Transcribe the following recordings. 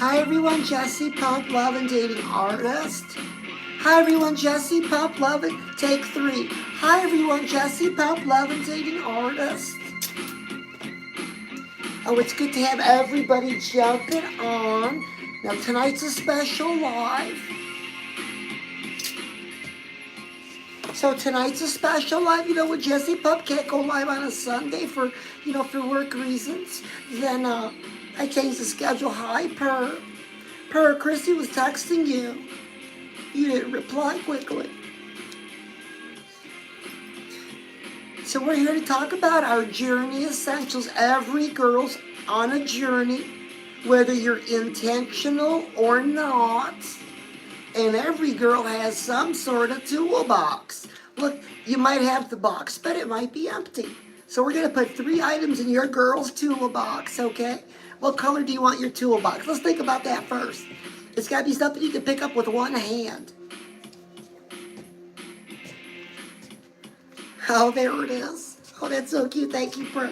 Hi everyone, Jesse Pump, Love and Dating Artist. Hi everyone, Jesse Pump, Love and Take 3. Hi everyone, Jesse Pump, Love and Dating Artist. Oh, it's good to have everybody jumping on. Now tonight's a special live. So tonight's a special live. You know, when Jesse Pump can't go live on a Sunday for work reasons, then I changed the schedule. Hi, Per, Christy was texting you. You didn't reply quickly. So we're here to talk about our journey essentials. Every girl's on a journey, whether you're intentional or not. And every girl has some sort of toolbox. Look, you might have the box, but it might be empty. So we're going to put 3 items in your girl's toolbox, okay? What color do you want your toolbox? Let's think about that first. It's got to be something you can pick up with one hand. Oh, there it is. Oh, that's so cute. Thank you, Per.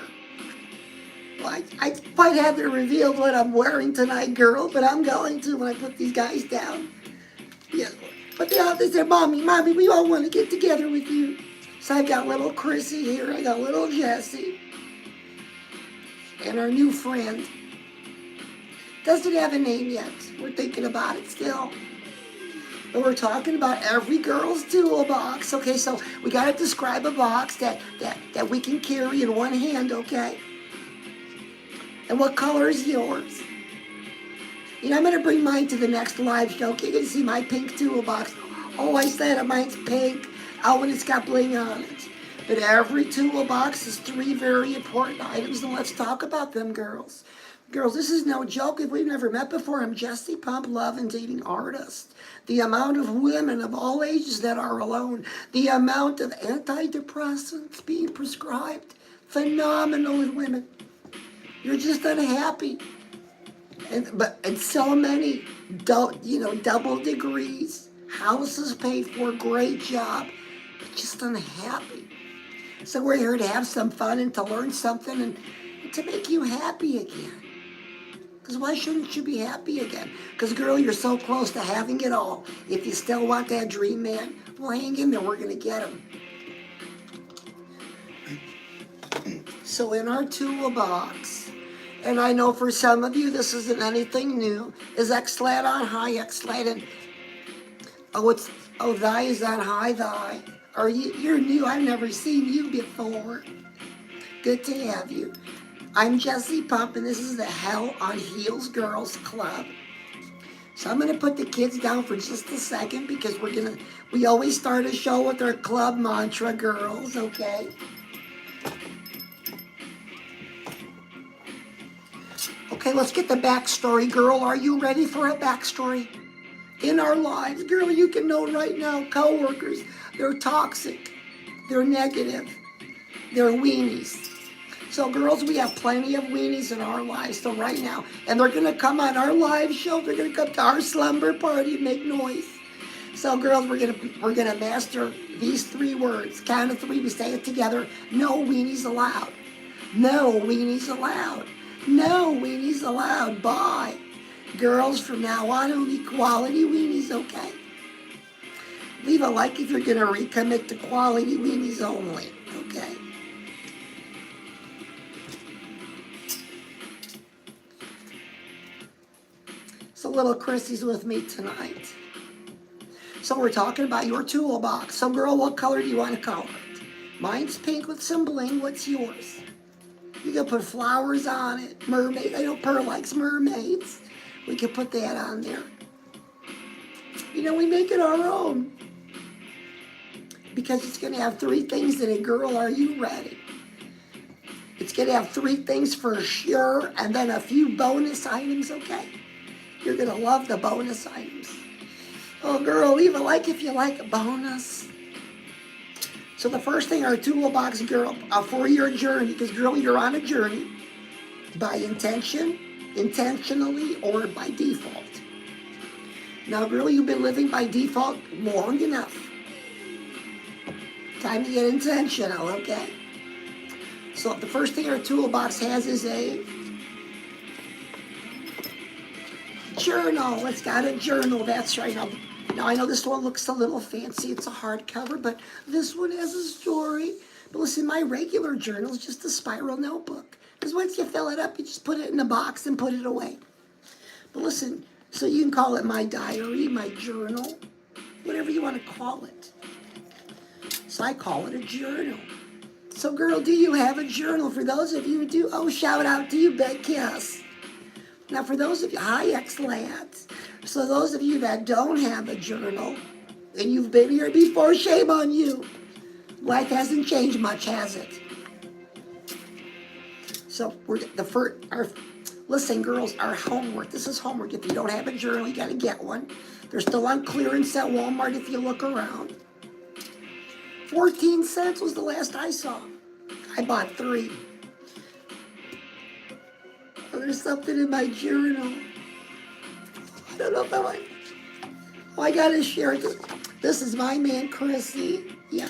Well, I quite haven't revealed what I'm wearing tonight, girl, but I'm going to when I put these guys down. Yeah, but they said, Mommy, we all want to get together with you. So I've got little Chrissy here. I got little Jessie. And our new friend. Doesn't have a name yet. We're thinking about it still. But we're talking about every girl's toolbox. Okay, so we got to describe a box that we can carry in one hand, okay? And what color is yours? You know, I'm going to bring mine to the next live show. Okay, you're going to see my pink toolbox. Oh, I said it, mine's pink. Oh, and it's got bling on it. But every toolbox is 3 very important items, and let's talk about them, girls. Girls, this is no joke. If we've never met before, I'm Jesse Pump, Love and Dating Artist. The amount of women of all ages that are alone, the amount of antidepressants being prescribed, phenomenal in women. You're just unhappy. And so many, double degrees, houses paid for, great job, but just unhappy. So we're here to have some fun and to learn something and to make you happy again. Because why shouldn't you be happy again? Because, girl, you're so close to having it all. If you still want that dream man, well, hang in there. We're going to get him. So in our toolbox, and I know for some of you this isn't anything new, is X-Slat on high, X-Slat and, thy is on high, thy. You're new. I've never seen you before. Good to have you. I'm Jesse Pump, and this is the Hell on Heels Girls Club. So I'm going to put the kids down for just a second because we always start a show with our club mantra, girls, okay? Okay, let's get the backstory, girl. Are you ready for a backstory? In our lives, girl, you can know right now, coworkers, they're toxic, they're negative, they're weenies. So, girls, we have plenty of weenies in our lives. So right now, and they're going to come on our live show. They're going to come to our slumber party and make noise. So, girls, we're gonna master these 3 words. Count of 3. We say it together. No weenies allowed. No weenies allowed. No weenies allowed. Bye. Girls, from now on, only quality weenies, okay? Leave a like if you're going to recommit to quality weenies only, okay? So little Chrissy's with me tonight. So we're talking about your toolbox. So girl, what color do you want to color it? Mine's pink with some bling. What's yours? You can put flowers on it. Mermaid. I know Per likes mermaids. We can put that on there. You know, we make it our own. Because it's going to have 3 things in it. Girl, are you ready? It's going to have 3 things for sure. And then a few bonus items, okay? You're going to love the bonus items. Oh, girl, leave a like if you like a bonus. So the first thing, our toolbox, girl, for your journey, because, girl, you're on a journey by intention, intentionally, or by default. Now, girl, you've been living by default long enough. Time to get intentional, okay? So the first thing our toolbox has is a journal. It's got a journal. That's right. Now I know this one looks a little fancy. It's a hardcover, but this one has a story. But listen, my regular journal is just a spiral notebook. Because once you fill it up, you just put it in a box and put it away. But listen, so you can call it my diary, my journal, whatever you want to call it. So I call it a journal. So girl, do you have a journal? For those of you who do, oh, shout out to you, Big Kiss. Now for those of you, hi ex-lads. So those of you that don't have a journal, and you've been here before, shame on you. Life hasn't changed much, has it? So listen girls, our homework, this is homework. If you don't have a journal, you gotta get one. They're still on clearance at Walmart if you look around. 14 cents was the last I saw. I bought 3. Oh, there's something in my journal. I don't know if I gotta share it. This is my man, Chrissy. Yeah.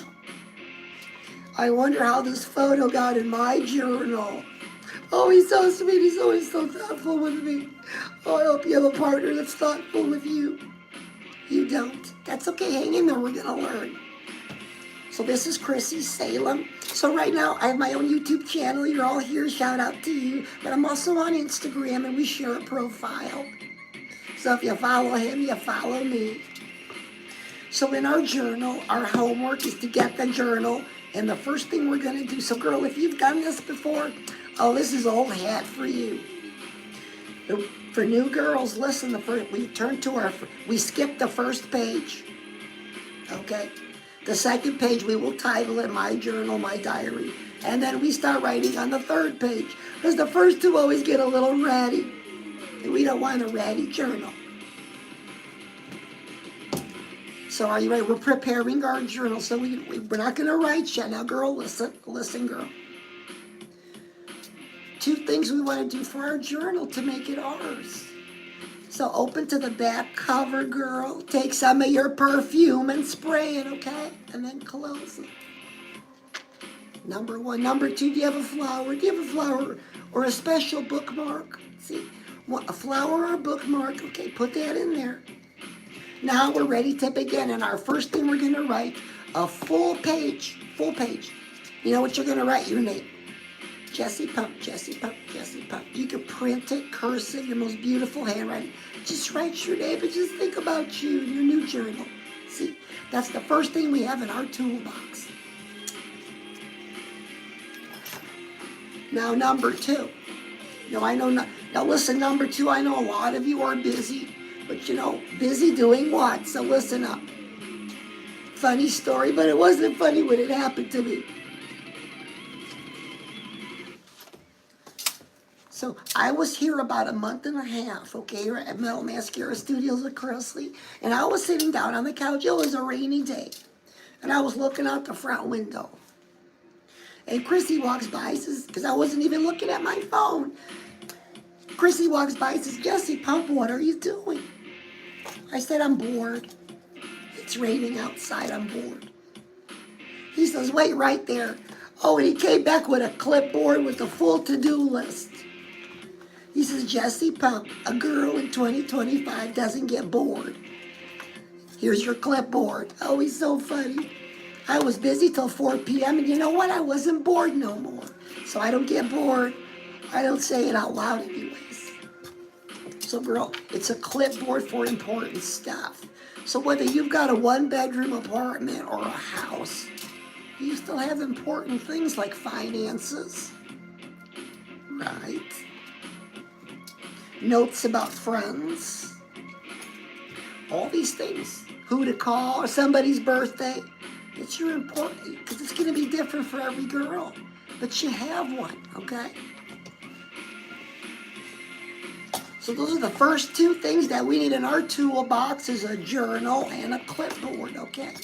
I wonder how this photo got in my journal. Oh, he's so sweet. He's always so thoughtful with me. Oh, I hope you have a partner that's thoughtful with you. You don't. That's okay. Hang in there. We're going to learn. So this is Chrissy Salem. So right now, I have my own YouTube channel. You're all here. Shout out to you. But I'm also on Instagram, and we share a profile. So if you follow him, you follow me. So in our journal, our homework is to get the journal. And the first thing we're going to do, so girl, if you've done this before, oh, this is old hat for you. For new girls, listen, we skip the first page, okay? The second page, we will title it My Journal, My Diary. And then we start writing on the third page, because the first two always get a little ratty. And we don't want a ratty journal. So are you ready? We're preparing our journal, so we're not going to write yet. Now, girl, listen, girl. 2 things we want to do for our journal to make it ours. So open to the back cover, girl. Take some of your perfume and spray it, okay? And then close it. Number 1. Number 2, do you have a flower? Do you have a flower or a special bookmark? See, a flower or a bookmark? Okay, put that in there. Now we're ready to begin, and our first thing we're going to write a full page. You know what you're going to write? Your name. Jessie Pump, Jessie Pump, Jessie Pump. You can print it, cursive, your most beautiful handwriting. Just write your name and just think about you in your new journal. See, that's the first thing we have in our toolbox. Now, number 2. Now listen, number 2, I know a lot of you are busy. But busy doing what? So listen up. Funny story, but it wasn't funny when it happened to me. So I was here about a month and a half, okay, at Metal Mascara Studios with Chrisley. And I was sitting down on the couch. It was a rainy day. And I was looking out the front window. And Chrissy walks by, says, because I wasn't even looking at my phone. Chrissy walks by and says, Jessie Pump, what are you doing? I said, I'm bored. It's raining outside, I'm bored. He says, wait right there. Oh, and he came back with a clipboard with a full to-do list. He says, Jessie Pump, a girl in 2025 doesn't get bored. Here's your clipboard. Oh, he's so funny. I was busy till 4 p.m. and you know what? I wasn't bored no more. So I don't get bored. I don't say it out loud anyways. So girl, it's a clipboard for important stuff. So whether you've got a 1-bedroom apartment or a house, you still have important things like finances, right? Notes about friends, all these things. Who to call, or somebody's birthday. It's your important, because it's going to be different for every girl. But you have one, okay? So those are the first 2 things that we need in our toolbox is a journal and a clipboard, okay?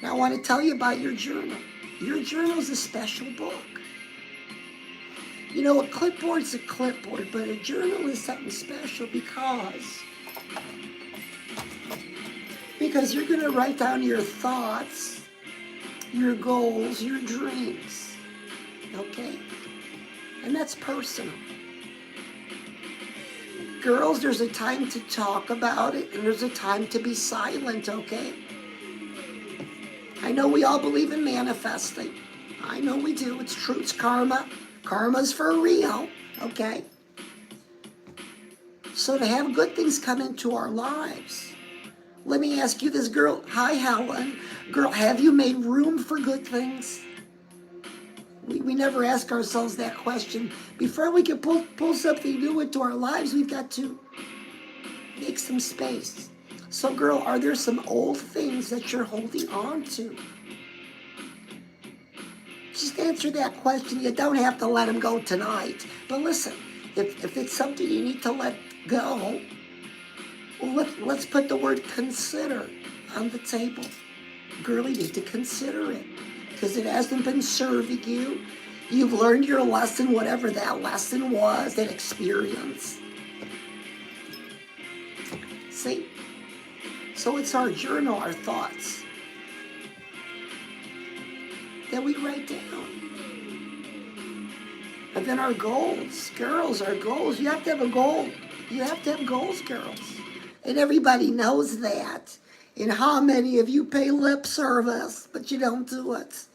Now I want to tell you about your journal. Your journal is a special book. You know, a clipboard's a clipboard, but a journal is something special because you're going to write down your thoughts, your goals, your dreams, okay? And that's personal. Girls, there's a time to talk about it, and there's a time to be silent, okay? I know we all believe in manifesting. I know we do. It's true. It's karma. Karma's for real, okay? So to have good things come into our lives, let me ask you this, girl. Hi, Helen. Girl, have you made room for good things? We never ask ourselves that question. Before we can pull something new into our lives, we've got to make some space. So, girl, are there some old things that you're holding on to? Just answer that question. You don't have to let them go tonight. But listen, if it's something you need to let go, well, let's put the word consider on the table. Girl, you need to consider it because it hasn't been serving you. You've learned your lesson, whatever that lesson was, that experience. See? So it's our journal, our thoughts that we write down. And then our goals. Girls, our goals. You have to have a goal. You have to have goals, girls. And everybody knows that. And how many of you pay lip service, but you don't do it?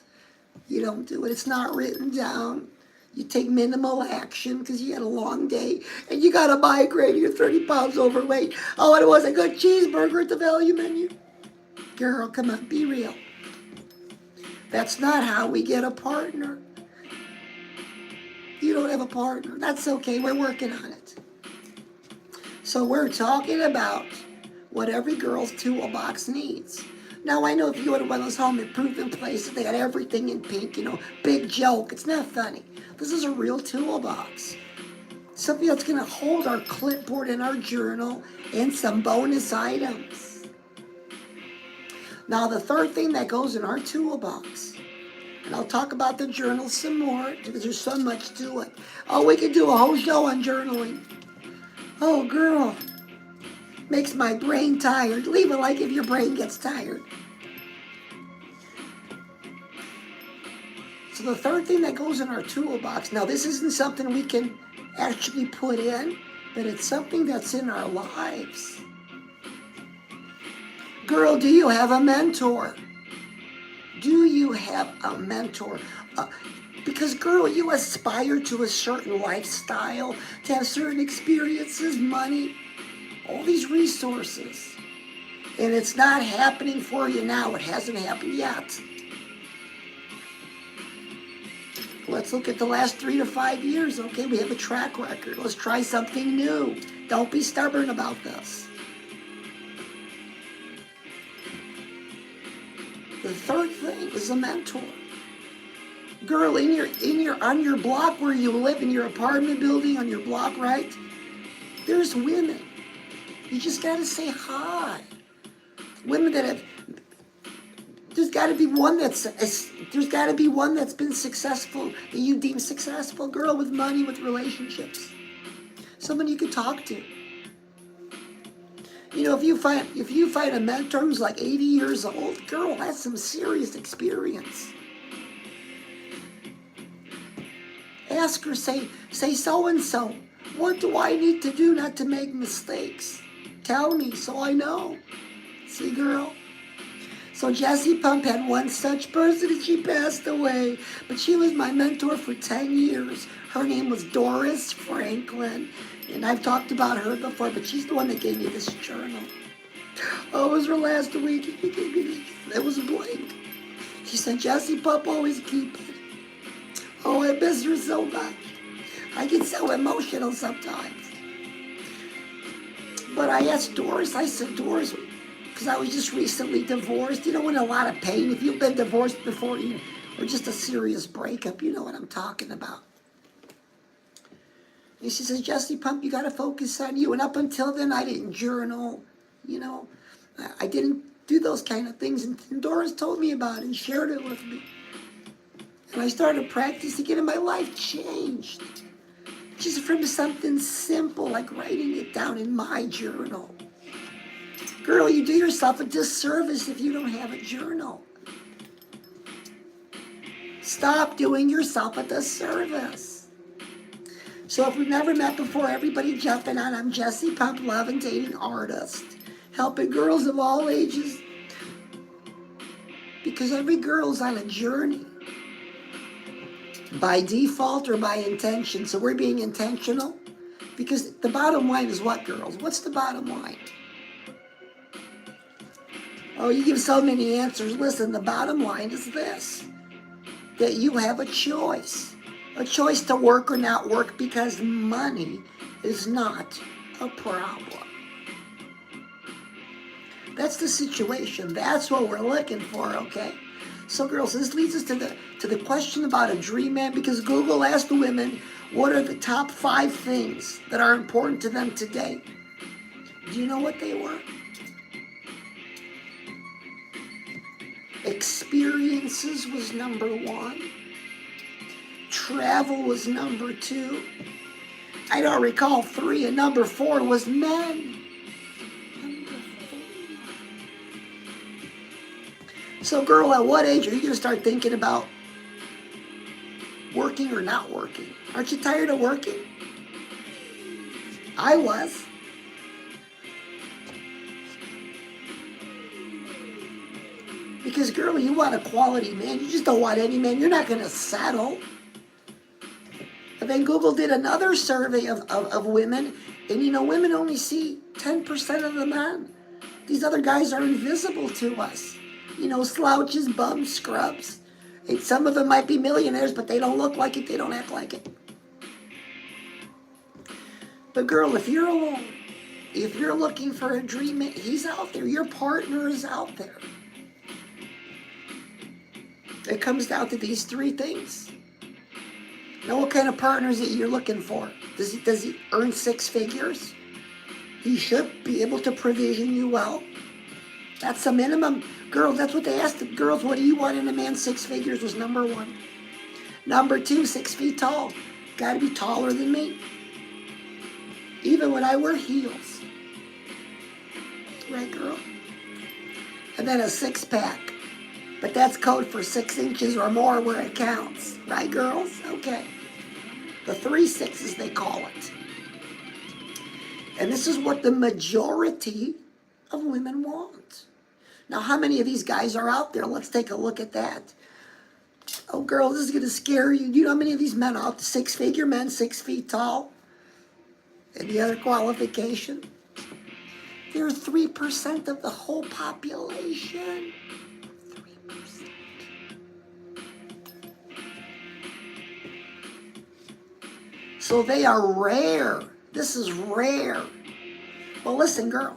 You don't do it. It's not written down. You take minimal action because you had a long day and you got a migraine. You're 30 pounds overweight. Oh, and it was a good cheeseburger at the value menu. Girl, come on, be real. That's not how we get a partner. You don't have a partner. That's okay. We're working on it. So we're talking about what every girl's toolbox needs. Now, I know if you go to one of those home improvement places, they got everything in pink, big joke. It's not funny. This is a real toolbox. Something that's going to hold our clipboard and our journal and some bonus items. Now, the third thing that goes in our toolbox, and I'll talk about the journal some more because there's so much to it. Oh, we could do a whole show on journaling. Oh, girl, makes my brain tired. Leave it like if your brain gets tired. So the third thing that goes in our toolbox, now this isn't something we can actually put in, but it's something that's in our lives. Girl, do you have a mentor? Do you have a mentor? Because, girl, you aspire to a certain lifestyle, to have certain experiences, money, all these resources. And it's not happening for you now. It hasn't happened yet. Let's look at the last 3 to 5 years, okay? We have a track record. Let's try something new. Don't be stubborn about this. The third thing is a mentor. Girl, on your block where you live, in your apartment building, on your block, right? There's women. You just gotta say hi. Women that have. There's got to be one that's been successful that you deem successful, girl, with money, with relationships. Someone you can talk to. If you find a mentor who's like 80 years old, girl, that's some serious experience. Ask her, say so and so. What do I need to do not to make mistakes? Tell me so I know. See, girl? So Jessie Pump had one such person and she passed away. But she was my mentor for 10 years. Her name was Doris Franklin. And I've talked about her before, but she's the one that gave me this journal. Oh, it was her last week. She gave me this. It was blank. She said, Jessie Pump, always keep it. Oh, I miss her so much. I get so emotional sometimes. But I asked Doris, I said, Doris, because I was just recently divorced. You know, in a lot of pain. If you've been divorced before, or just a serious breakup, you know what I'm talking about. And she says, Jessie Pump, you got to focus on you. And up until then, I didn't journal. I didn't do those kind of things. And Doris told me about it and shared it with me. And I started practicing it, and my life changed. Just from something simple like writing it down in my journal. Girl, you do yourself a disservice if you don't have a journal. Stop doing yourself a disservice. So if we've never met before, everybody jumping on. I'm Jessie Pump, love and dating artist, helping girls of all ages. Because every girl's on a journey, by default or by intention. So we're being intentional. Because the bottom line is what, girls? What's the bottom line? Oh, you give so many answers. Listen, the bottom line is this. That you have a choice. A choice to work or not work, because money is not a problem. That's the situation. That's what we're looking for, okay? So girls, this leads us to the question about a dream man, because Google asked the women, what are the top 5 things that are important to them today? Do you know what they were? Experiences was number 1. Travel was number 2. I don't recall 3, and number 4 was men. Number 4. So girl, at what age are you going to start thinking about working or not working? Aren't you tired of working? I was. Because girl, you want a quality man. You just don't want any man. You're not going to settle. And then Google did another survey of women. And you know, women only see 10% of the men. These other guys are invisible to us. You know, slouches, bums, scrubs. And some of them might be millionaires, but they don't look like it. They don't act like it. But girl, if you're alone, if you're looking for a dream man, he's out there. Your partner is out there. It comes down to these 3 things. Now, what kind of partner is it you're looking for? Does he earn 6 figures? He should be able to provision you well. That's the minimum. Girls, that's what they asked the girls. What do you want in a man? 6 figures was number 1. Number 2, 6 feet tall. Got to be taller than me. Even when I wear heels. Right, girl? And then a 6-pack. But that's code for 6 inches or more where it counts. Right, girls? Okay. The 3 6s, they call it. And this is what the majority of women want. Now, how many of these guys are out there? Let's take a look at that. Oh, girl, this is going to scare you. Do you know how many of these men are out? 6-figure men, 6 feet tall? And the other qualification? They're 3% of the whole population. 3%. So they are rare. This is rare. Well, listen, girl.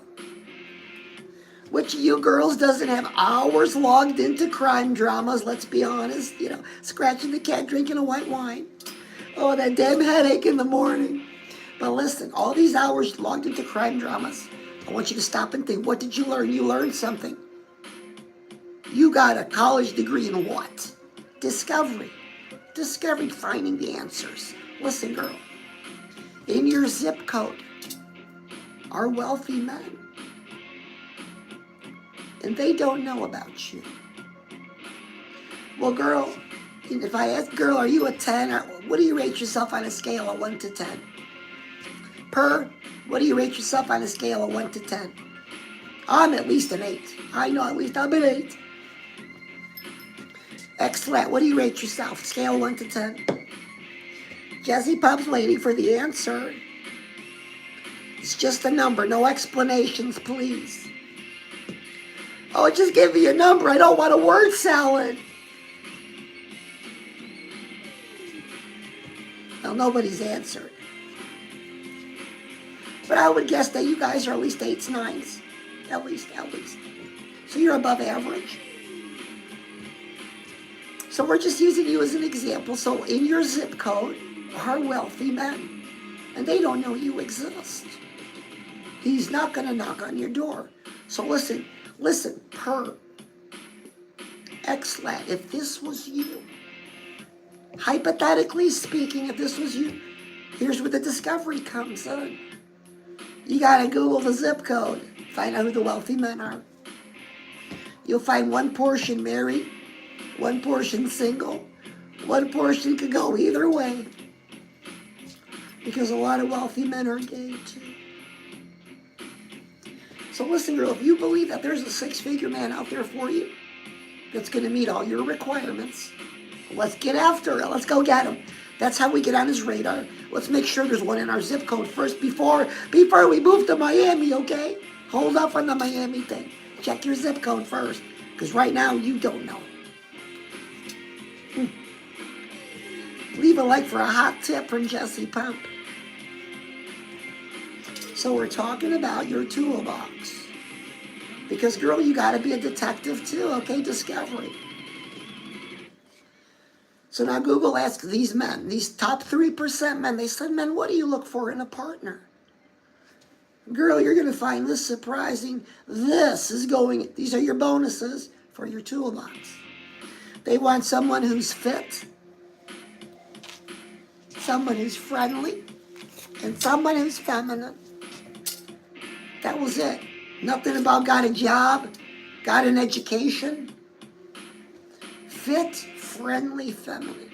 Which of you girls doesn't have hours logged into crime dramas, let's be honest, you know, scratching the cat, drinking a white wine. Oh, that damn headache in the morning. But listen, all these hours logged into crime dramas, I want you to stop and think, what did you learn? You learned something. You got a college degree in what? Discovery. Discovery, finding the answers. Listen, girl, in your zip code are wealthy men. And they don't know about you. Well, girl, if I ask, girl, are you a 10? Or what do you rate yourself on a scale of 1 to 10? What do you rate yourself on a scale of 1 to 10? I'm at least an 8. I know at least I'm an 8. Excellent. What do you rate yourself? Scale 1 to 10. Jessie Pump's waiting for the answer. It's just a number. No explanations, please. Oh, just give me a number. I don't want a word salad. Well, nobody's answered. But I would guess that you guys are at least 8s, 9s. At least. So you're above average. So we're just using you as an example. So in your zip code are wealthy men. And they don't know you exist. He's not going to knock on your door. So listen, Excellent. If this was you, hypothetically speaking, if this was you, here's where the discovery comes in. You got to Google the zip code, find out who the wealthy men are. You'll find one portion married, one portion single, one portion could go either way. because a lot of wealthy men are gay too. So listen, girl, if you believe that there's a six-figure man out there for you that's going to meet all your requirements, let's get after it. Let's go get him. That's how we get on his radar. Let's make sure there's one in our zip code first before we move to Miami, okay? Hold up on the Miami thing. Check your zip code first, because right now you don't know. Leave a like for a hot tip from Jesse Pump. So we're talking about your toolbox. Because, girl, you got to be a detective too, okay? Discovery. So now Google asked these men, these top 3% men, they said, men, what do you look for in a partner? Girl, you're going to find this surprising. These are your bonuses for your toolbox. They want someone who's fit, someone who's friendly, and someone who's feminine. That was it. Nothing about got a job, got an education. Fit, friendly, feminine.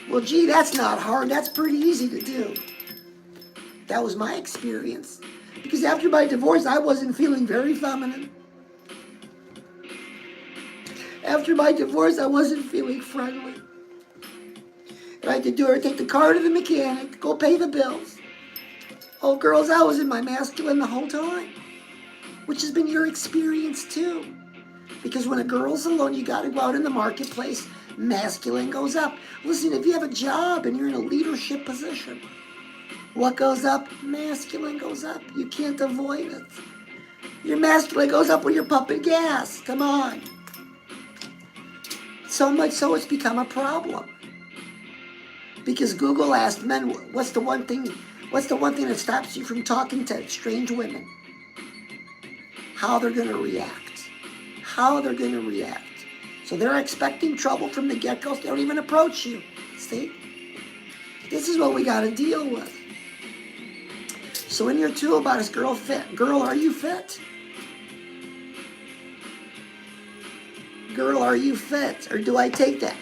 Well, gee, that's not hard. That's pretty easy to do. That was my experience. Because after my divorce, I wasn't feeling very feminine. After my divorce, I wasn't feeling friendly. And I had to take the car to the mechanic, go pay the bills. Oh, girls, I was in my masculine the whole time, which has been your experience too. Because when a girl's alone, you got to go out in the marketplace. Masculine goes up. Listen, if you have a job and you're in a leadership position, what goes up? Masculine goes up. You can't avoid it. Your masculine goes up when you're pumping gas. Come on. So much so it's become a problem. Because Google asked men, what's the one thing that stops you from talking to strange women? How they're going to react. How they're going to react. So they're expecting trouble from the get-go. They don't even approach you. See? This is what we got to deal with. So in your toolbox, girl, fit. Girl, are you fit? Girl, are you fit? Or do I take that?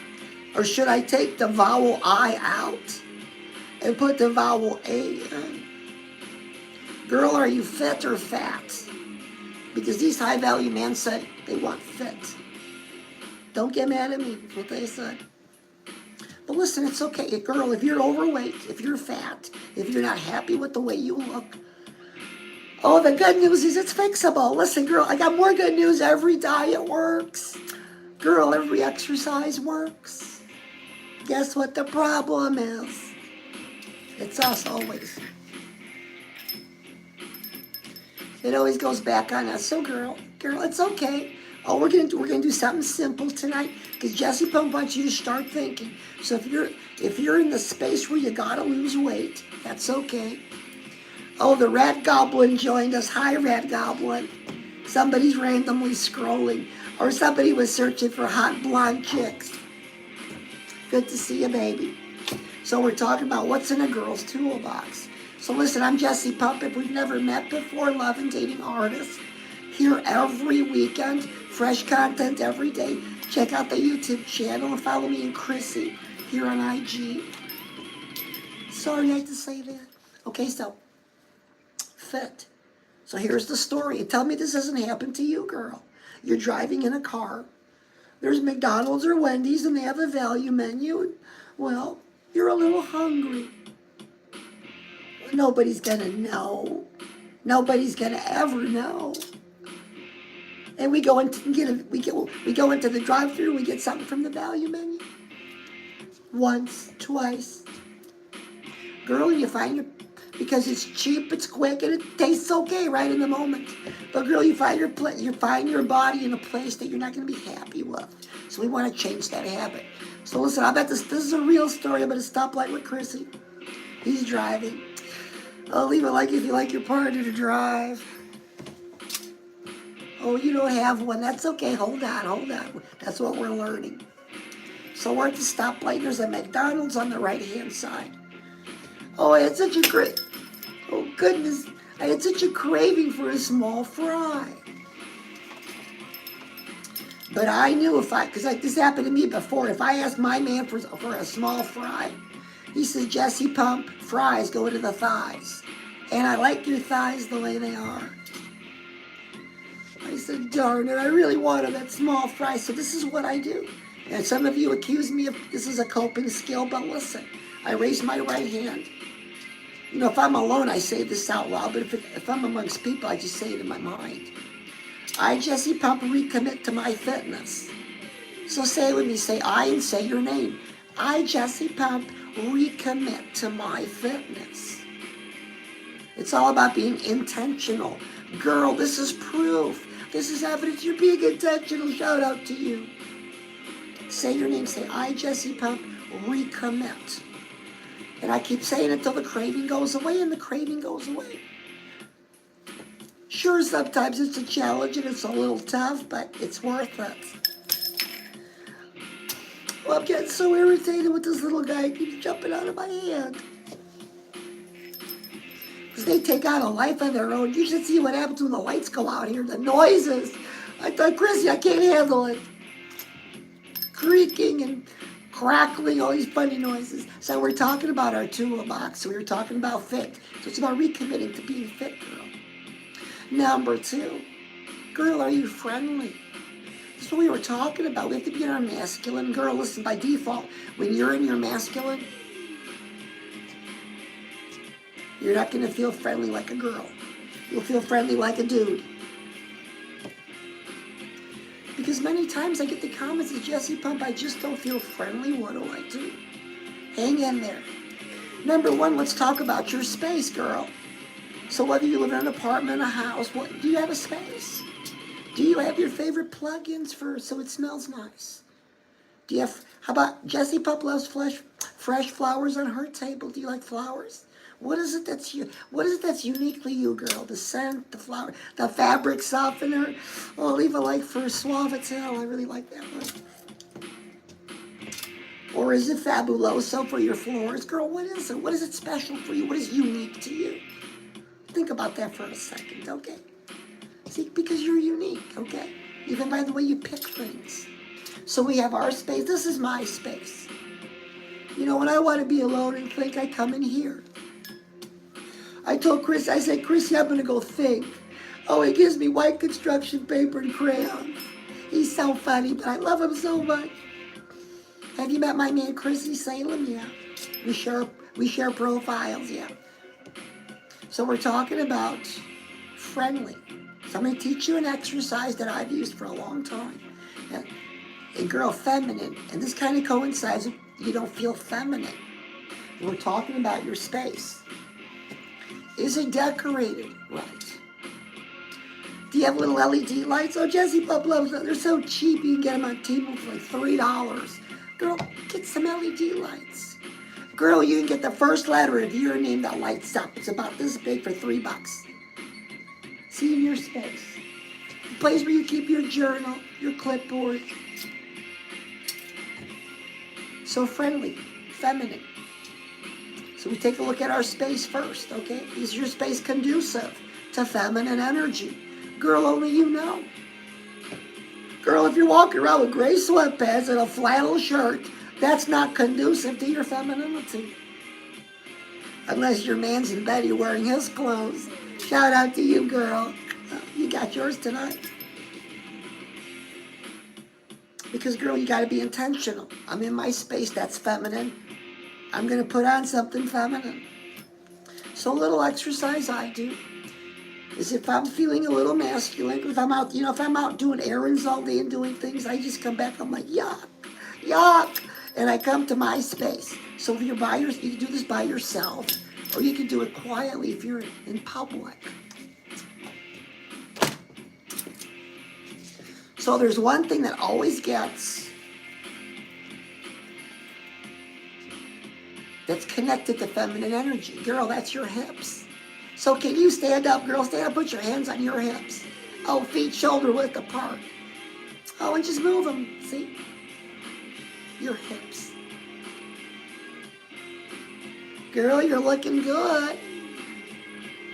Or should I take the vowel I out and put the vowel A in? Girl, are you fit or fat? Because these high-value men said they want fit. Don't get mad at me. That's what they said. But listen, it's okay. Girl, if you're overweight, if you're fat, if you're not happy with the way you look, oh, the good news is it's fixable. Listen, girl, I got more good news. Every diet works. Girl, every exercise works. Guess what the problem is? It's us always. It always goes back on us. So girl, it's okay. Oh, we're gonna do something simple tonight because Jesse Pump wants you to start thinking. So if you're in the space where you gotta lose weight, that's okay. Oh, the Red Goblin joined us. Hi, Red Goblin. Somebody's randomly scrolling, or somebody was searching for hot blonde chicks. Good to see you, baby. So we're talking about what's in a girl's toolbox. So listen, I'm Jesse Pump. If we've never met before, love and dating artist. Here every weekend, fresh content every day. Check out the YouTube channel and follow me and Chrissy here on IG. Sorry I had to say that. Okay, so fit. So here's the story. Tell me this hasn't happened to you, girl. You're driving in a car. There's McDonald's or Wendy's and they have a value menu. Well, you're a little hungry. Nobody's gonna know. Nobody's gonna ever know. And we go into the drive-thru. We get something from the value menu. Once, twice. Girl, you find because it's cheap, it's quick, and it tastes okay right in the moment. But girl, you find your body in a place that you're not going to be happy with. So we want to change that habit. So listen, I bet this is a real story. I'm at a stoplight with Chrissy. He's driving. Oh, leave a like if you like your partner to drive. Oh, you don't have one. That's okay. Hold on. That's what we're learning. So we're at the stoplight. There's a McDonald's on the right-hand side. Oh, I had such a oh goodness, I had such a craving for a small fry. But I knew because this happened to me before, if I asked my man for a small fry, He says, Jesse Pump, fries go to the thighs. And I like your thighs the way they are. I said, darn it, I really wanted that small fry. So this is what I do. And some of you accuse me of this is a coping skill, but listen, I raise my right hand. You know, if I'm alone, I say this out loud, but if I'm amongst people, I just say it in my mind. I, Jesse Pump, recommit to my fitness. So say it with me, say I and say your name. I, Jesse Pump, recommit to my fitness. It's all about being intentional. Girl, this is proof. This is evidence you're being intentional. Shout out to you. Say your name. Say, I, Jesse Pump, recommit. And I keep saying it until the craving goes away, and the craving goes away. Sure, sometimes it's a challenge and it's a little tough, but it's worth it. Well, I'm getting so irritated with this little guy. He keeps jumping out of my hand. Because they take on a life of their own. You should see what happens when the lights go out here. The noises. I thought, Chrissy, I can't handle it. Creaking and crackling, all these funny noises. So we're talking about our toolbox. So we were talking about fit. So it's about recommitting to being fit, girl. Number 2, girl, are you friendly? That's what we were talking about. We have to be in our masculine. Girl, listen, by default, when you're in your masculine, you're not going to feel friendly like a girl. You'll feel friendly like a dude. Because many times I get the comments of Jesse Pump, I just don't feel friendly. What do I do? Hang in there. Number 1, let's talk about your space, girl. So whether you live in an apartment, a house, do you have a space? Do you have your favorite plug-ins so it smells nice? Do you have, how about Jessie Pup loves fresh flowers on her table? Do you like flowers? What is it that's uniquely you, girl? The scent, the flower, the fabric softener. Oh, leave a like for Suavitel. I really like that one. Or is it Fabuloso for your floors? Girl, what is it? What is it special for you? What is unique to you? Think about that for a second, okay? See, because you're unique, okay? Even by the way you pick things. So we have our space. This is my space. You know, when I want to be alone and think, I come in here. I told Chris, I said, Chrissy, I'm going to go think. Oh, he gives me white construction paper and crayons. He's so funny, but I love him so much. Have you met my man, Chrissy Salem? Yeah. We share profiles, yeah. So we're talking about friendly. So I'm going to teach you an exercise that I've used for a long time. And girl, feminine. And this kind of coincides with you don't feel feminine. And we're talking about your space. Is it decorated right? Do you have little LED lights? Oh, Jessie Pup loves them. They're so cheap. You can get them on Temu for like $3. Girl, get some LED lights. Girl, you can get the first letter of your name that lights up. It's about this big for $3. See, in your space. The place where you keep your journal, your clipboard. So friendly, feminine. So we take a look at our space first, okay? Is your space conducive to feminine energy? Girl, only you know. Girl, if you're walking around with gray sweatpants and a flannel shirt, that's not conducive to your femininity. Unless your man's in bed, you're wearing his clothes. Shout out to you, girl. You got yours tonight. Because, girl, you got to be intentional. I'm in my space, that's feminine. I'm going to put on something feminine. So a little exercise I do is if I'm feeling a little masculine, if I'm out, if I'm out doing errands all day and doing things, I just come back, I'm like, yuck, yuck. And I come to my space. So if you're you can do this by yourself, or you can do it quietly if you're in public. So there's one thing that always gets, that's connected to feminine energy. Girl, that's your hips. So can you stand up, girl? Stand up, put your hands on your hips. Oh, feet shoulder width apart. Oh, and just move them, see? Your hips. Girl, you're looking good.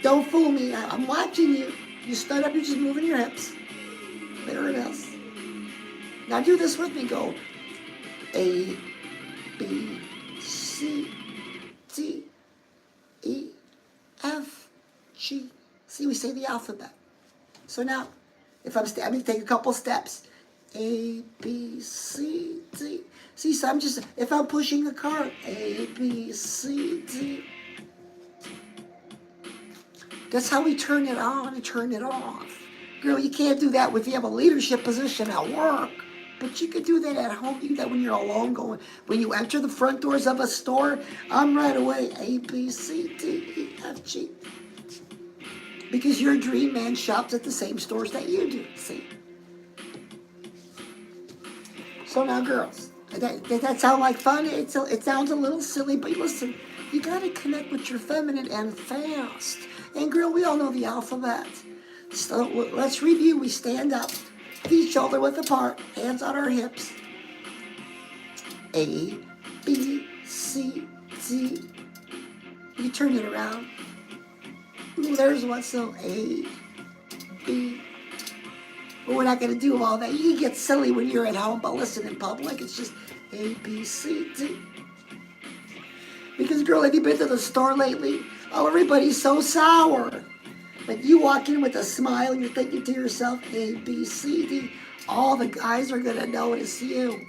Don't fool me. I'm watching you. You stood up, you're just moving your hips. There it is. Now do this with me. Go A, B, C, D, E, F, G. See, we say the alphabet. So now, if I'm going to take a couple steps. A, B, C, D. See, so I'm just, if I'm pushing a cart, A, B, C, D. That's how we turn it on and turn it off. Girl, you can't do that if you have a leadership position at work. But you could do that at home. You do that when you're alone going. When you enter the front doors of a store, I'm right away. A, B, C, D, E, F, G. Because your dream man shops at the same stores that you do. See? So now, girls, that sound like fun? It sounds a little silly, but listen, you got to connect with your feminine and fast. And girl, we all know the alphabet. So let's review. We stand up, feet shoulder width apart, hands on our hips. A, B, C, D. You turn it around. Ooh, there's one. So A, B. But we're not going to do all that. You can get silly when you're at home, but listen, in public, it's just A, B, C, D. Because, girl, have you been to the store lately? Oh, everybody's so sour. But you walk in with a smile and you're thinking to yourself, A, B, C, D. All the guys are going to notice you.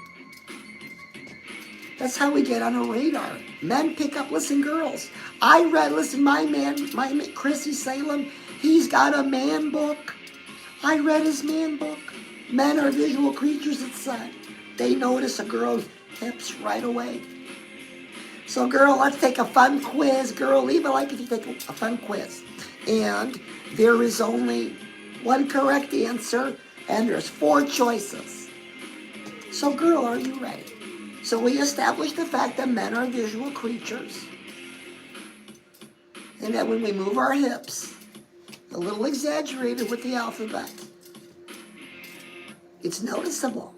That's how we get on a radar. Men pick up, listen, girls. Listen, my man, Chrissy Salem, he's got a man book. I read his man book. Men are visual creatures, it said. They notice a girl's hips right away. So, girl, let's take a fun quiz. Girl, leave a like if you take a fun quiz. And there is only one correct answer, and there's 4 choices. So, girl, are you ready? So we established the fact that men are visual creatures. And that when we move our hips, a little exaggerated with the alphabet, it's noticeable.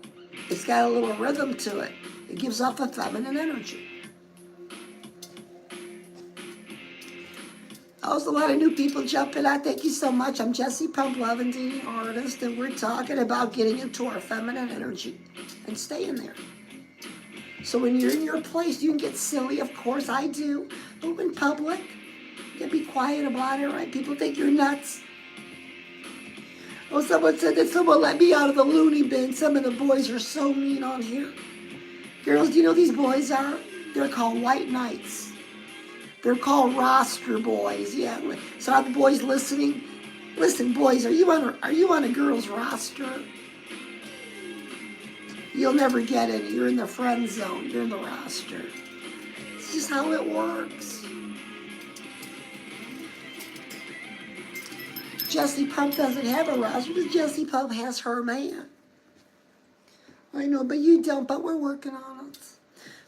It's got a little rhythm to it. It gives off a feminine energy. There's a lot of new people jumping out. Thank you so much. I'm Jessie Pump, Love and Dating Artist, and we're talking about getting into our feminine energy and staying there. So when you're in your place, you can get silly. Of course, I do. But in public, you can be quiet about it, right? People think you're nuts. Oh, someone said that someone let me out of the loony bin. Some of the boys are so mean on here. Girls, do you know who these boys are? They're called white knights. They're called roster boys. Yeah. So are the boys listening? Listen, boys, are you on a girl's roster? You'll never get it. You're in the friend zone. You're in the roster. It's just how it works. Jessie Pump doesn't have a roster because Jessie Pump has her man. I know, but you don't, but we're working on it.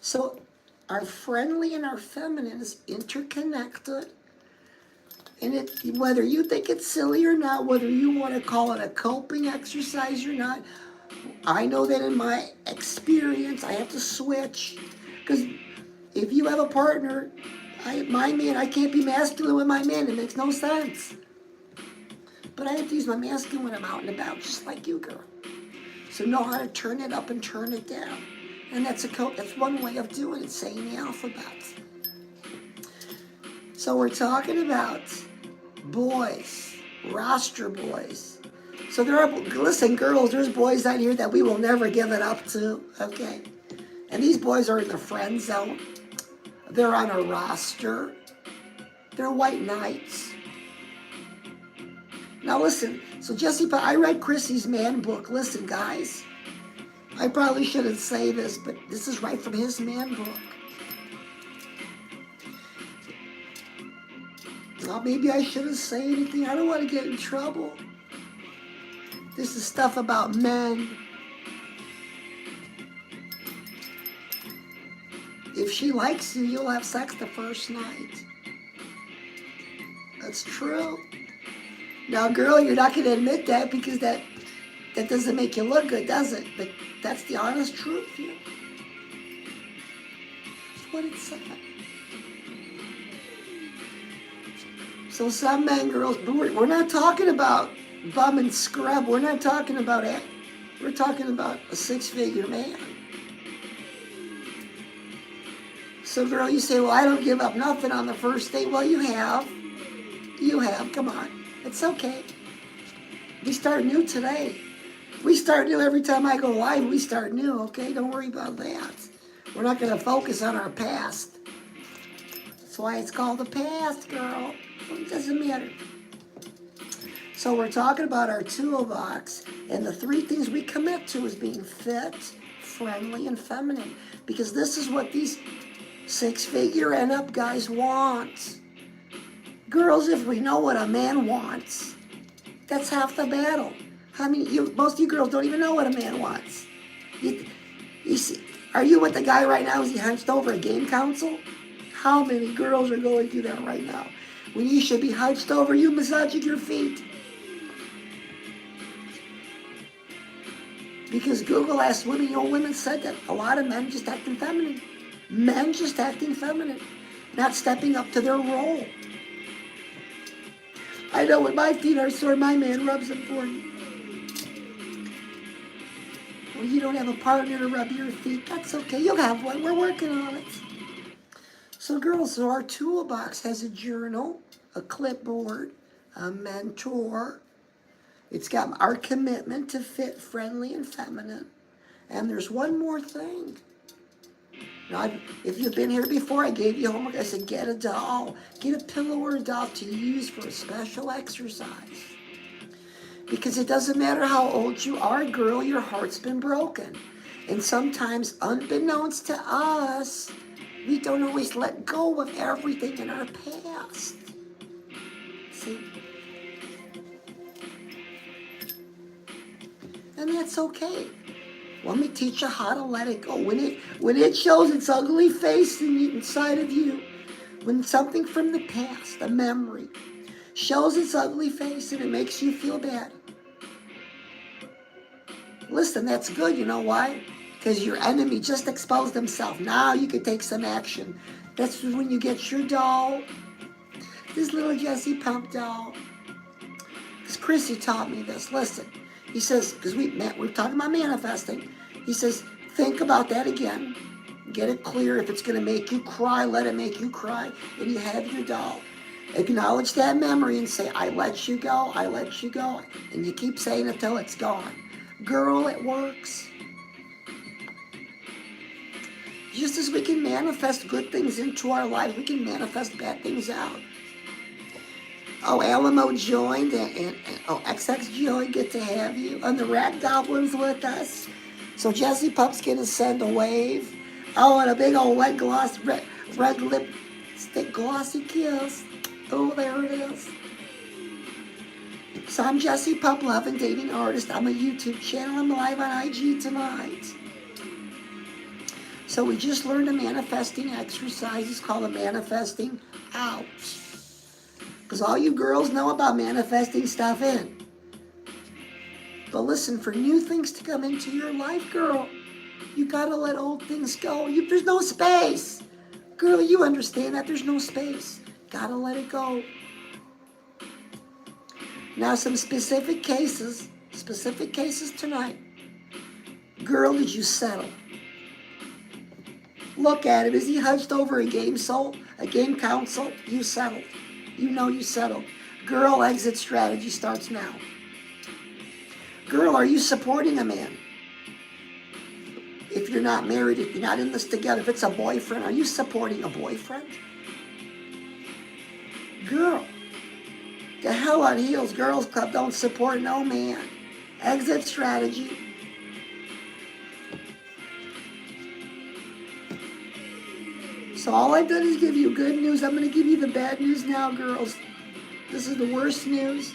So our friendly and our feminine is interconnected. And whether you think it's silly or not, whether you want to call it a coping exercise or not, I know that in my experience, I have to switch. Because if you have a partner, my man, I can't be masculine with my man. It makes no sense. But I have to use my masculine when I'm out and about, just like you, girl. So know how to turn it up and turn it down. And that's one way of doing it, saying the alphabet. So we're talking about boys, roster boys. So listen, girls, there's boys out here that we will never give it up to, okay? And these boys are in the friend zone. They're on a roster. They're white knights. Now listen, so Jessie, I read Chrissy's man book. Listen, guys, I probably shouldn't say this, but this is right from his man book. Well, maybe I shouldn't say anything. I don't want to get in trouble. This is stuff about men. If she likes you, you'll have sex the first night. That's true. Now, girl, you're not going to admit that because that doesn't make you look good, does it? But that's the honest truth here. That's what it said. So some men, girls, we're not talking about bum and scrub. We're not talking about it. We're talking about a 6-figure man. So, girl, you say, well, I don't give up nothing on the first date. Well, you have. You have. Come on. It's okay. We start new today. We start new every time I go live. We start new, okay? Don't worry about that. We're not going to focus on our past. That's why it's called the past, girl. It doesn't matter. So we're talking about our toolbox, and the 3 things we commit to is being fit, friendly, and feminine. Because this is what these 6-figure and up guys want. Girls, if we know what a man wants, that's half the battle. I mean, most of you girls don't even know what a man wants. You see, are you with the guy right now? Is he hunched over a game console? How many girls are going through that right now? When you should be hunched over, you massaging your feet. Because Google asked women, women said that a lot of men just acting feminine. Men just acting feminine, not stepping up to their role. I know when my feet are sore, my man rubs them for me. Well, you don't have a partner to rub your feet. That's okay. You'll have one. We're working on it. So, girls, so our toolbox has a journal, a clipboard, a mentor. It's got our commitment to fit, friendly, and feminine. And there's one more thing. Now, if you've been here before, I gave you homework. I said, get a doll. Get a pillow or a doll to use for a special exercise. Because it doesn't matter how old you are, girl, your heart's been broken. And sometimes, unbeknownst to us, we don't always let go of everything in our past. See? And that's okay. Let me teach you how to let it go. When it shows its ugly face inside of you, when something from the past, a memory, shows its ugly face and it makes you feel bad. Listen, that's good. You know why? Because your enemy just exposed himself. Now you can take some action. That's when you get your doll, this little Jessie Pump doll. Because Chrissy taught me this. Listen. He says, because we're talking about manifesting. He says, think about that again. Get it clear. If it's going to make you cry, let it make you cry. And you have your doll. Acknowledge that memory and say, I let you go, I let you go. And you keep saying it till it's gone. Girl, it works. Just as we can manifest good things into our life, we can manifest bad things out. Oh, Alamo joined, and XX joined, good to have you. And the Rat Goblin's with us. So Jessie Pup's gonna send a wave. Oh, and a big old red lipstick glossy kiss. Oh, there it is. So I'm Jessie Pup, love and dating artist. I'm a YouTube channel. I'm live on IG tonight. So we just learned a manifesting exercise. It's called a manifesting out. Because all you girls know about manifesting stuff in. But listen, for new things to come into your life, girl, you gotta let old things go. There's no space. Girl, you understand that there's no space. Gotta let it go. Now some specific cases tonight. Girl, did you settle? Look at him. Is he hunched over a game console? You settled. You know you settled. Girl, exit strategy starts now. Girl, are you supporting a man? If you're not married, if you're not in this together, if it's a boyfriend, are you supporting a boyfriend? Girl, the hell on Heels Girls Club don't support no man. Exit strategy. So all I've done is give you good news. I'm going to give you the bad news now, girls. This is the worst news.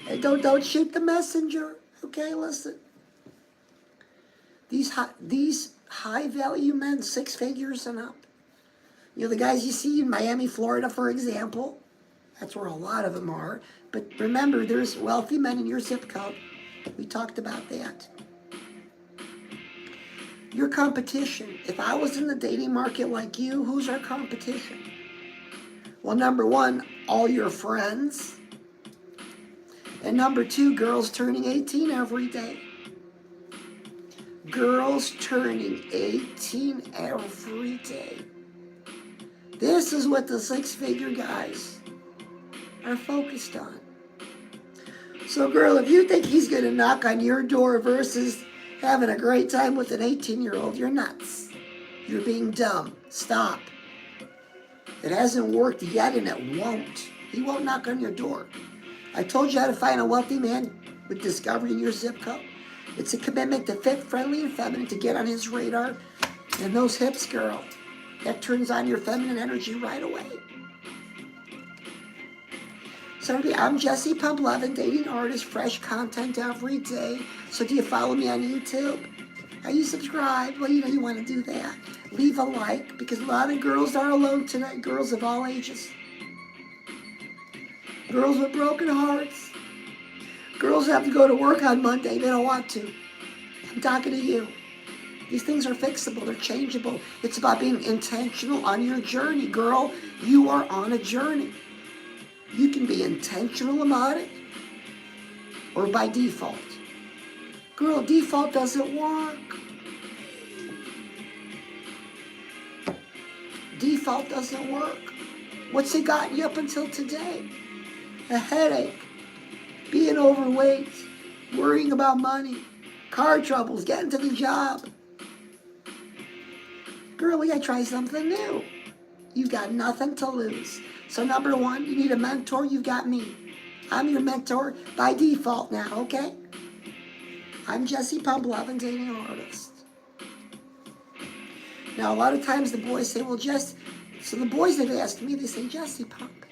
And don't shoot the messenger. Okay, listen. These high value men, 6 figures and up. You know, the guys you see in Miami, Florida, for example. That's where a lot of them are. But remember, there's wealthy men in your zip code. We talked about that. Your competition. If I was in the dating market like you, who's our competition? Well, number 1, all your friends. And number 2, girls turning 18 every day. Girls turning 18 every day. This is what the six-figure guys are focused on. So, girl, if you think he's going to knock on your door versus having a great time with an 18-year-old, you're nuts. You're being dumb. Stop. It hasn't worked yet, and it won't. He won't knock on your door. I told you how to find a wealthy man with discovered in your zip code. It's a commitment to fit, friendly, and feminine, to get on his radar. And those hips, girl, that turns on your feminine energy right away. So I'm Jessie Pump Lovin', dating artist, fresh content every day. So do you follow me on YouTube? Are you subscribed? Well, you know you want to do that. Leave a like, because a lot of girls are alone tonight, girls of all ages. Girls with broken hearts. Girls have to go to work on Monday. They don't want to. I'm talking to you. These things are fixable. They're changeable. It's about being intentional on your journey. Girl, you are on a journey. You can be intentional about it or by default. Girl, default doesn't work. Default doesn't work. What's it gotten you up until today? A headache, being overweight, worrying about money, car troubles, getting to the job. Girl, we gotta try something new. You've got nothing to lose. So number one, you need a mentor, you've got me. I'm your mentor by default now, okay? I'm Jessie Pump Lovin', dating artist. Now, a lot of times the boys say, well, so the boys that ask me, they say, Jessie Pump.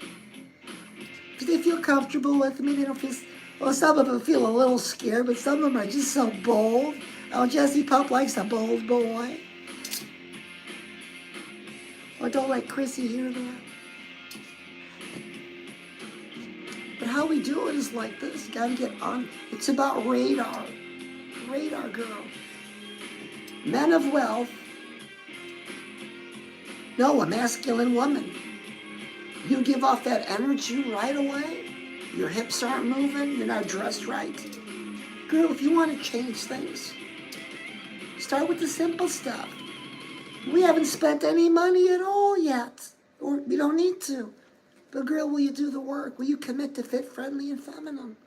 Because they feel comfortable with me, they don't feel, well, some of them feel a little scared, but some of them are just so bold. Oh, Jessie Pump likes a bold boy. Or don't let Chrissy hear that. But how we do it is like this. You gotta get on. It's about radar. Radar, girl. Men of wealth know a masculine woman. You give off that energy right away. Your hips aren't moving. You're not dressed right. Girl, if you want to change things, start with the simple stuff. We haven't spent any money at all yet. Or we don't need to. But girl, will you do the work? Will you commit to fit, friendly, and feminine?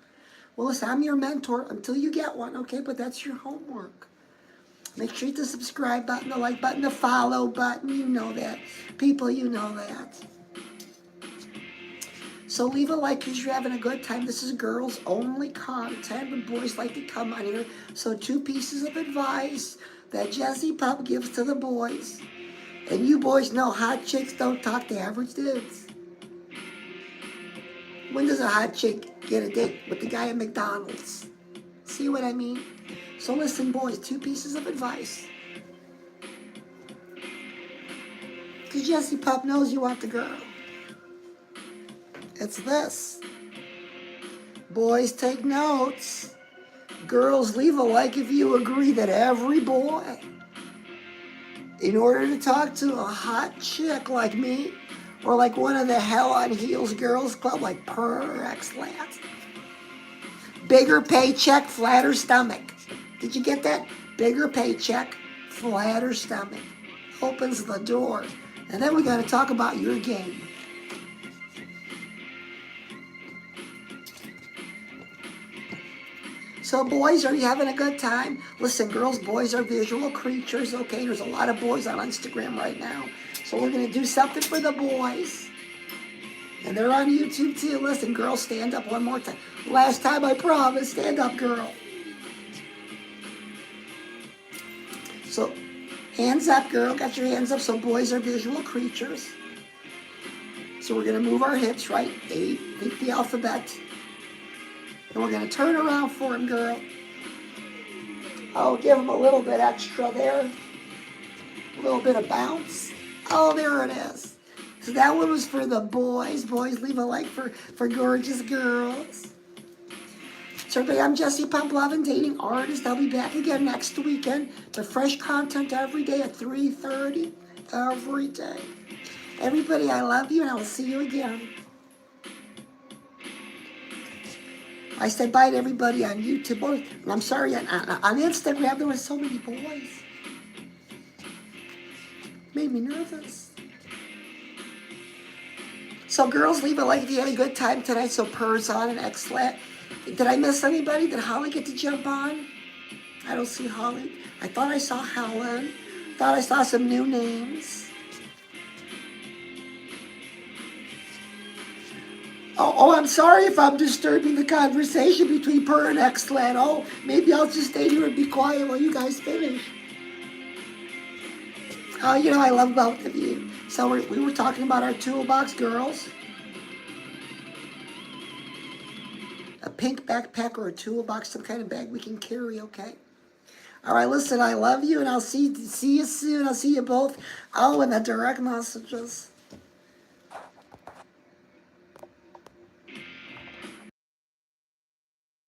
Well, listen, I'm your mentor until you get one, okay? But that's your homework. Make sure you hit the subscribe button, the like button, the follow button. You know that. People, you know that. So leave a like because you're having a good time. This is girls only content, but boys like to come on here. So 2 pieces of advice that Jessie Pump gives to the boys. And you boys know hot chicks don't talk to average dudes. When does a hot chick get a date with the guy at McDonald's? See what I mean? So listen, boys, 2 pieces of advice. Because Jessie Pump knows you want the girl. It's this. Boys, take notes. Girls, leave a like if you agree that every boy, in order to talk to a hot chick like me, or like one of the Hell on Heels girls club like Per or X-Lat, bigger paycheck, flatter stomach. Did you get that? Bigger paycheck, flatter stomach. Opens the door. And then we got to talk about your game. So boys, are you having a good time? Listen, girls, boys are visual creatures, okay? There's a lot of boys on Instagram right now. So we're going to do something for the boys. And they're on YouTube too. Listen, girls, stand up one more time. Last time, I promise. Stand up, girl. So, hands up, girl. Got your hands up. So boys are visual creatures. So we're going to move our hips, right? 8, think the alphabet. And we're going to turn around for him, girl. Oh, give him a little bit extra there. A little bit of bounce. Oh, there it is. So that one was for the boys. Boys, leave a like for gorgeous girls. So everybody, I'm Jessie Pump Lovin', dating artist. I'll be back again next weekend with fresh content every day at 3:30 every day. Everybody, I love you, and I will see you again. I said bye to everybody on YouTube. And I'm sorry, on Instagram, there were so many boys. Made me nervous. So girls, leave a like if you had a good time tonight. So Purr's on and X-Lat. Did I miss anybody? Did Holly get to jump on? I don't see Holly. I thought I saw Helen. Thought I saw some new names. Oh, I'm sorry if I'm disturbing the conversation between Purr and X-Lat. Oh, maybe I'll just stay here and be quiet while you guys finish. Oh, I love both of you. So we were talking about our toolbox, girls. A pink backpack or a toolbox, some kind of bag we can carry, okay? All right, listen, I love you, and I'll see you soon. I'll see you both. Oh, in the direct messages.